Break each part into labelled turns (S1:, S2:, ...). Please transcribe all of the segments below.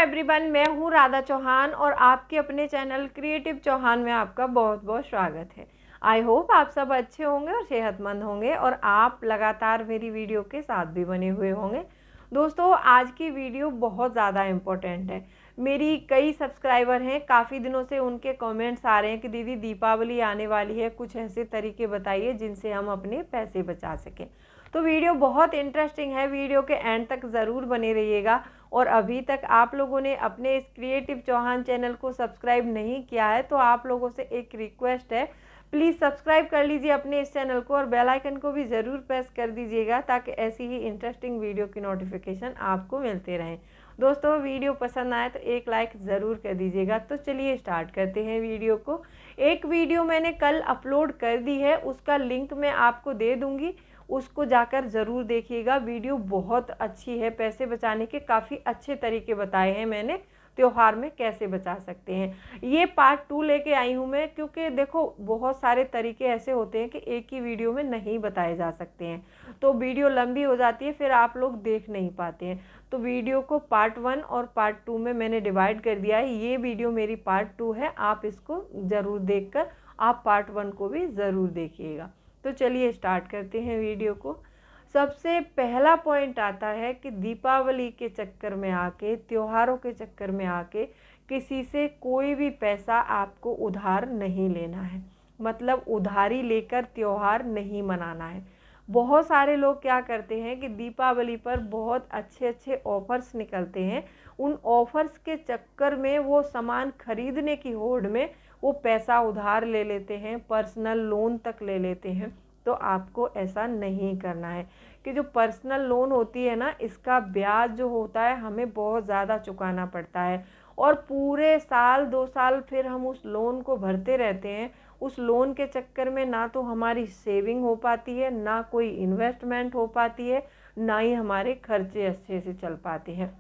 S1: Everyone, मैं हूँ राधा चौहान और आपके अपने चैनल क्रिएटिव चौहान में आपका बहुत बहुत स्वागत है। आई होप आप सब अच्छे होंगे और सेहतमंद होंगे और आप लगातार मेरी वीडियो के साथ भी बने हुए होंगे। दोस्तों, आज की वीडियो बहुत ज़्यादा इम्पोर्टेंट है। मेरी कई सब्सक्राइबर हैं, काफ़ी दिनों से उनके कमेंट्स आ रहे हैं कि दीदी दीपावली आने वाली है, कुछ ऐसे तरीके बताइए जिनसे हम अपने पैसे बचा सकें। तो वीडियो बहुत इंटरेस्टिंग है, वीडियो के एंड तक ज़रूर बने रहिएगा। और अभी तक आप लोगों ने अपने इस क्रिएटिव चौहान चैनल को सब्सक्राइब नहीं किया है तो आप लोगों से एक रिक्वेस्ट है, प्लीज़ सब्सक्राइब कर लीजिए अपने इस चैनल को और बेल आइकन को भी ज़रूर प्रेस कर दीजिएगा ताकि ऐसी ही इंटरेस्टिंग वीडियो की नोटिफिकेशन आपको मिलते रहें। दोस्तों, वीडियो पसंद आए तो एक लाइक ज़रूर कर दीजिएगा। तो चलिए स्टार्ट करते हैं वीडियो को। एक वीडियो मैंने कल अपलोड कर दी है, उसका लिंक मैं आपको दे दूँगी, उसको जाकर ज़रूर देखिएगा। वीडियो बहुत अच्छी है, पैसे बचाने के काफ़ी अच्छे तरीके बताए हैं मैंने, त्योहार में कैसे बचा सकते हैं। ये पार्ट 2 लेके आई हूँ मैं, क्योंकि देखो बहुत सारे तरीके ऐसे होते हैं कि एक ही वीडियो में नहीं बताए जा सकते हैं, तो वीडियो लंबी हो जाती है, फिर आप लोग देख नहीं पाते हैं। तो वीडियो को पार्ट 1 और पार्ट 2 में मैंने डिवाइड कर दिया है। ये वीडियो मेरी पार्ट 2 है, आप इसको ज़रूर देखकर आप पार्ट 1 को भी ज़रूर देखिएगा। तो चलिए स्टार्ट करते हैं वीडियो को। सबसे पहला पॉइंट आता है कि दीपावली के चक्कर में आके, त्योहारों के चक्कर में आके किसी से कोई भी पैसा आपको उधार नहीं लेना है। मतलब उधारी लेकर त्योहार नहीं मनाना है। बहुत सारे लोग क्या करते हैं कि दीपावली पर बहुत अच्छे अच्छे ऑफर्स निकलते हैं, उन ऑफर्स के चक्कर में वो सामान खरीदने की होड़ में वो पैसा उधार ले लेते हैं, पर्सनल लोन तक ले लेते हैं। तो आपको ऐसा नहीं करना है कि जो पर्सनल लोन होती है ना, इसका ब्याज जो होता है हमें बहुत ज़्यादा चुकाना पड़ता है और पूरे साल 2 साल फिर हम उस लोन को भरते रहते हैं। उस लोन के चक्कर में ना तो हमारी सेविंग हो पाती है, ना कोई इन्वेस्टमेंट हो पाती है, ना ही हमारे खर्चे अच्छे से चल पाते हैं।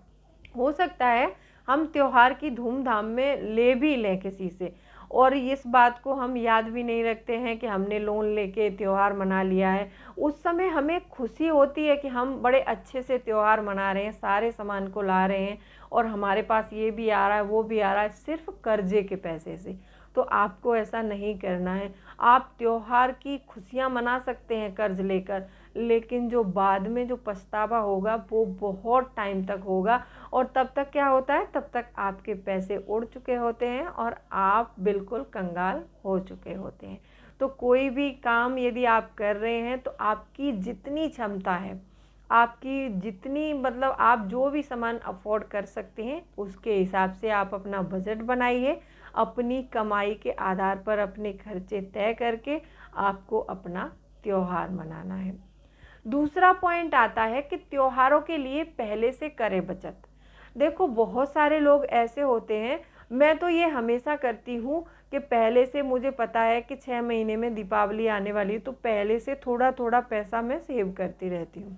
S1: हो सकता है हम त्योहार की धूमधाम में ले भी लें किसी से, और इस बात को हम याद भी नहीं रखते हैं कि हमने लोन लेके त्यौहार मना लिया है। उस समय हमें खुशी होती है कि हम बड़े अच्छे से त्यौहार मना रहे हैं, सारे सामान को ला रहे हैं और हमारे पास ये भी आ रहा है वो भी आ रहा है, सिर्फ कर्जे के पैसे से। तो आपको ऐसा नहीं करना है। आप त्योहार की खुशियाँ मना सकते हैं कर्ज लेकर, लेकिन जो बाद में जो पछतावा होगा वो बहुत टाइम तक होगा और तब तक क्या होता है, तब तक आपके पैसे उड़ चुके होते हैं और आप बिल्कुल कंगाल हो चुके होते हैं। तो कोई भी काम यदि आप कर रहे हैं तो आपकी जितनी क्षमता है, आपकी जितनी मतलब आप जो भी सामान अफोर्ड कर सकते हैं उसके हिसाब से आप अपना बजट बनाइए। अपनी कमाई के आधार पर अपने खर्चे तय करके आपको अपना त्योहार मनाना है। दूसरा पॉइंट आता है कि त्योहारों के लिए पहले से करें बचत। देखो बहुत सारे लोग ऐसे होते हैं, मैं तो ये हमेशा करती हूँ कि पहले से मुझे पता है कि 6 महीने में दीपावली आने वाली है, तो पहले से थोड़ा थोड़ा पैसा मैं सेव करती रहती हूँ।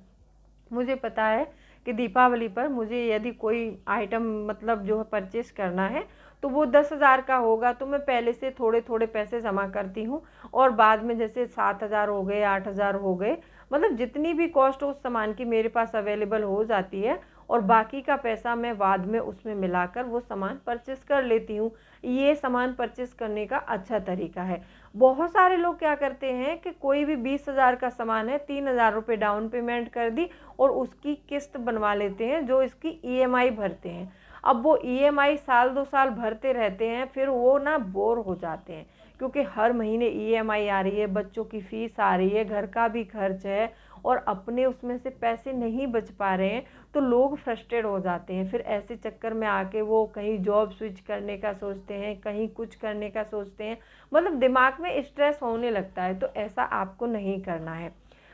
S1: मुझे पता है कि दीपावली पर मुझे यदि कोई आइटम मतलब जो है परचेस करना है तो वो 10,000 का होगा, तो मैं पहले से थोड़े थोड़े पैसे जमा करती हूँ और बाद में जैसे 7,000 हो गए, 8,000 हो गए, मतलब जितनी भी कॉस्ट उस सामान की मेरे पास अवेलेबल हो जाती है और बाकी का पैसा मैं बाद में उसमें मिलाकर वो सामान परचेस कर लेती हूँ। ये सामान परचेस करने का अच्छा तरीका है। बहुत सारे लोग क्या करते हैं कि कोई भी 20,000 का सामान है, 3,000 रुपये डाउन पेमेंट कर दी और उसकी किस्त बनवा लेते हैं, जो इसकी ईएमआई भरते हैं। अब वो ईएमआई साल 2 साल भरते रहते हैं, फिर वो ना बोर हो जाते हैं, क्योंकि हर महीने ईएमआई आ रही है, बच्चों की फ़ीस आ रही है, घर का भी खर्च है और अपने उसमें से पैसे नहीं बच पा रहे हैं, तो लोग फ्रस्ट्रेट हो जाते हैं। फिर ऐसे चक्कर में आके वो कहीं जॉब स्विच करने का सोचते हैं, कहीं कुछ करने का सोचते हैं, मतलब दिमाग में स्ट्रेस होने लगता है। तो ऐसा आपको नहीं करना है।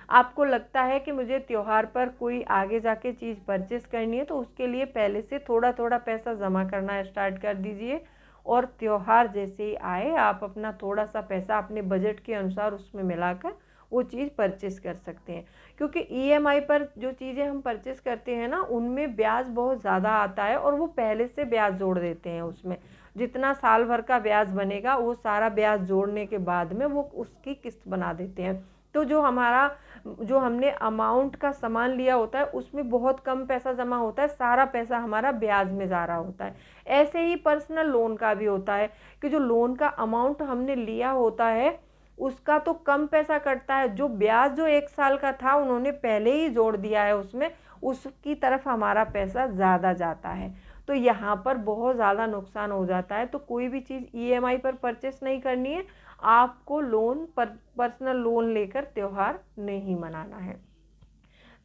S1: आपको लगता है कि मुझे त्योहार पर कोई आगे जाके चीज़ परचेस करनी है, तो उसके लिए पहले से थोड़ा थोड़ा पैसा जमा करना स्टार्ट कर दीजिए और त्योहार जैसे ही आए आप अपना थोड़ा सा पैसा अपने बजट के अनुसार उसमें मिलाकर वो चीज़ परचेस कर सकते हैं। क्योंकि ईएमआई पर जो चीज़ें हम परचेस करते हैं ना, उनमें ब्याज बहुत ज़्यादा आता है और वो पहले से ब्याज जोड़ देते हैं उसमें। जितना साल भर का ब्याज बनेगा वो सारा ब्याज जोड़ने के बाद में वो उसकी किस्त बना देते हैं। तो जो हमारा जो हमने अमाउंट का सामान लिया होता है उसमें बहुत कम पैसा जमा होता है, सारा पैसा हमारा ब्याज में जा रहा होता है। ऐसे ही पर्सनल लोन का भी होता है कि जो लोन का अमाउंट हमने लिया होता है उसका तो कम पैसा कटता है, जो ब्याज जो 1 साल का था उन्होंने पहले ही जोड़ दिया है उसमें, उसकी तरफ हमारा पैसा ज़्यादा जाता है। तो यहाँ पर बहुत ज़्यादा नुकसान हो जाता है। तो कोई भी चीज़ ईएमआई पर परचेस नहीं करनी है, आपको पर्सनल लोन लेकर त्यौहार नहीं मनाना है।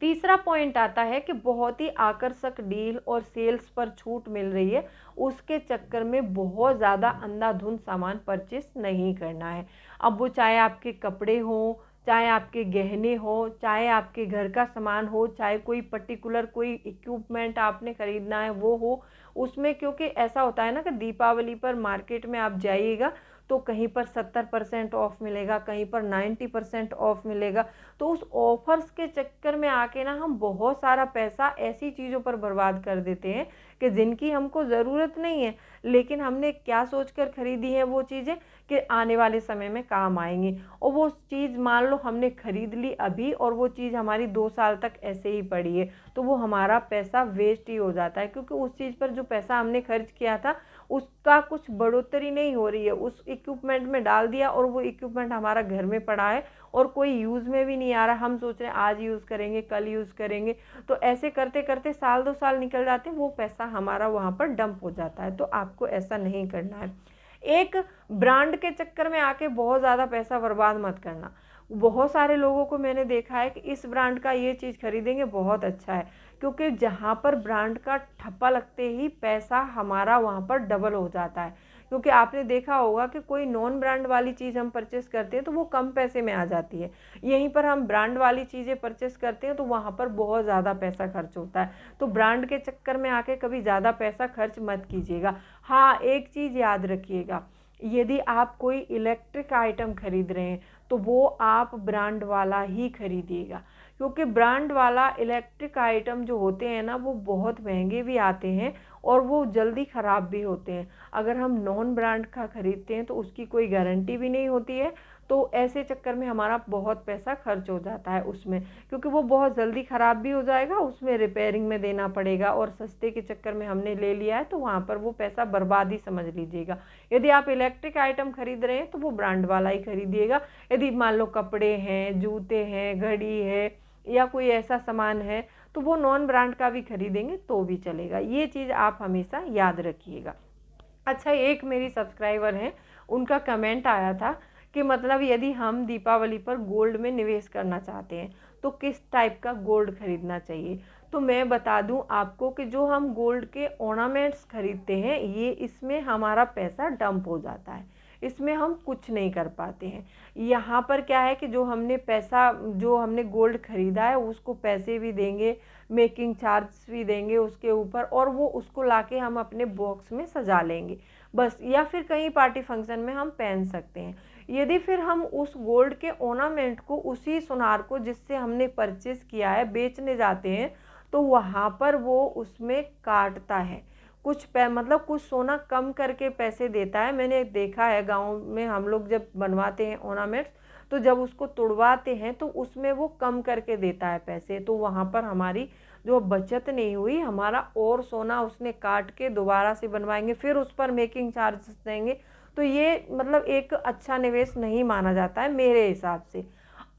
S1: तीसरा पॉइंट आता है कि बहुत ही आकर्षक डील और सेल्स पर छूट मिल रही है, उसके चक्कर में बहुत ज़्यादा अंधाधुंध सामान परचेस नहीं करना है। अब वो चाहे आपके कपड़े हों, चाहे आपके गहने हो, चाहे आपके घर का सामान हो, चाहे कोई पर्टिकुलर कोई इक्विपमेंट आपने ख़रीदना है वो हो, उसमें क्योंकि ऐसा होता है ना कि दीपावली पर मार्केट में आप जाइएगा तो कहीं पर 70% ऑफ मिलेगा, कहीं पर 90% ऑफ मिलेगा। तो उस ऑफर्स के चक्कर में आके ना हम बहुत सारा पैसा ऐसी चीज़ों पर बर्बाद कर देते हैं कि जिनकी हमको ज़रूरत नहीं है, लेकिन हमने क्या सोचकर ख़रीदी है वो चीज़ें कि आने वाले समय में काम आएंगी। और वो चीज़ मान लो हमने ख़रीद ली अभी और वो चीज़ हमारी 2 साल तक ऐसे ही पड़ी है, तो वो हमारा पैसा वेस्ट ही हो जाता है, क्योंकि उस चीज़ पर जो पैसा हमने खर्च किया था उसका कुछ बढ़ोतरी नहीं हो रही है। उस इक्विपमेंट में डाल दिया और वो इक्विपमेंट हमारा घर में पड़ा है और कोई यूज़ में भी नहीं आ रहा। हम सोच रहे हैं आज यूज़ करेंगे, कल यूज़ करेंगे, तो ऐसे करते करते साल 2 साल निकल जाते हैं, वो पैसा हमारा वहाँ पर डंप हो जाता है। तो आपको ऐसा नहीं करना है। एक ब्रांड के चक्कर में आके बहुत ज़्यादा पैसा बर्बाद मत करना। बहुत सारे लोगों को मैंने देखा है कि इस ब्रांड का ये चीज़ खरीदेंगे बहुत अच्छा है, क्योंकि जहाँ पर ब्रांड का ठप्पा लगते ही पैसा हमारा वहाँ पर डबल हो जाता है। क्योंकि आपने देखा होगा कि कोई नॉन ब्रांड वाली चीज़ हम परचेस करते हैं तो वो कम पैसे में आ जाती है, यहीं पर हम ब्रांड वाली चीज़ें परचेस करते हैं तो वहाँ पर बहुत ज़्यादा पैसा खर्च होता है। तो ब्रांड के चक्कर में आके कभी ज़्यादा पैसा खर्च मत कीजिएगा। हाँ, एक चीज़ याद रखिएगा, यदि आप कोई इलेक्ट्रिक आइटम खरीद रहे हैं तो वो आप ब्रांड वाला ही खरीदिएगा, क्योंकि ब्रांड वाला इलेक्ट्रिक आइटम जो होते हैं ना वो बहुत महंगे भी आते हैं और वो जल्दी ख़राब भी होते हैं। अगर हम नॉन ब्रांड का ख़रीदते हैं तो उसकी कोई गारंटी भी नहीं होती है, तो ऐसे चक्कर में हमारा बहुत पैसा खर्च हो जाता है उसमें, क्योंकि वो बहुत जल्दी ख़राब भी हो जाएगा, उसमें रिपेयरिंग में देना पड़ेगा और सस्ते के चक्कर में हमने ले लिया है तो वहाँ पर वो पैसा बर्बाद ही समझ लीजिएगा। यदि आप इलेक्ट्रिक आइटम खरीद रहे हैं तो वो ब्रांड वाला ही खरीदिएगा। यदि मान लो कपड़े हैं, जूते हैं, घड़ी है या कोई ऐसा सामान है तो वो नॉन ब्रांड का भी खरीदेंगे तो भी चलेगा। ये चीज़ आप हमेशा याद रखिएगा। अच्छा, एक मेरी सब्सक्राइबर हैं, उनका कमेंट आया था कि मतलब यदि हम दीपावली पर गोल्ड में निवेश करना चाहते हैं तो किस टाइप का गोल्ड खरीदना चाहिए। तो मैं बता दूं आपको कि जो हम गोल्ड के ऑर्नामेंट्स खरीदते हैं ये इसमें हमारा पैसा डंप हो जाता है, इसमें हम कुछ नहीं कर पाते हैं। यहाँ पर क्या है कि जो हमने गोल्ड ख़रीदा है उसको पैसे भी देंगे, मेकिंग चार्ज भी देंगे उसके ऊपर, और वो उसको लाके हम अपने बॉक्स में सजा लेंगे बस, या फिर कहीं पार्टी फंक्शन में हम पहन सकते हैं। यदि फिर हम उस गोल्ड के ऑर्नामेंट को, उसी सुनार को जिससे हमने परचेस किया है, बेचने जाते हैं तो वहाँ पर वो उसमें काटता है, मतलब कुछ सोना कम करके पैसे देता है। मैंने देखा है गांव में हम लोग जब बनवाते हैं ऑर्नामेंट्स तो जब उसको तुड़वाते हैं तो उसमें वो कम करके देता है पैसे, तो वहाँ पर हमारी जो बचत नहीं हुई, हमारा और सोना उसने काट के दोबारा से बनवाएंगे, फिर उस पर मेकिंग चार्जेस देंगे। तो ये मतलब एक अच्छा निवेश नहीं माना जाता है मेरे हिसाब से।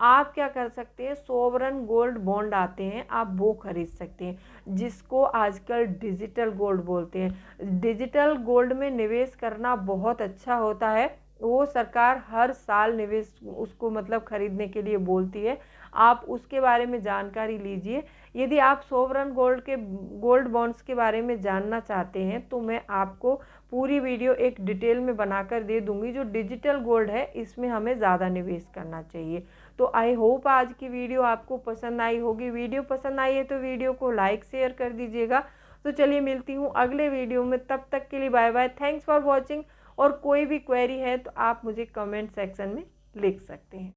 S1: आप क्या कर सकते हैं, सोवरन गोल्ड बॉन्ड आते हैं, आप वो खरीद सकते हैं, जिसको आजकल डिजिटल गोल्ड बोलते हैं। डिजिटल गोल्ड में निवेश करना बहुत अच्छा होता है, वो सरकार हर साल निवेश उसको मतलब खरीदने के लिए बोलती है, आप उसके बारे में जानकारी लीजिए। यदि आप सोवरन गोल्ड बॉन्ड्स के बारे में जानना चाहते हैं तो मैं आपको पूरी वीडियो एक डिटेल में बनाकर दे दूंगी। जो डिजिटल गोल्ड है इसमें हमें ज़्यादा निवेश करना चाहिए। तो आई होप आज की वीडियो आपको पसंद आई होगी। वीडियो पसंद आई है तो वीडियो को लाइक शेयर कर दीजिएगा। तो चलिए मिलती हूँ अगले वीडियो में, तब तक के लिए bye bye, thanks for watching. और कोई भी क्वेरी है तो आप मुझे कमेंट सेक्शन में लिख सकते हैं।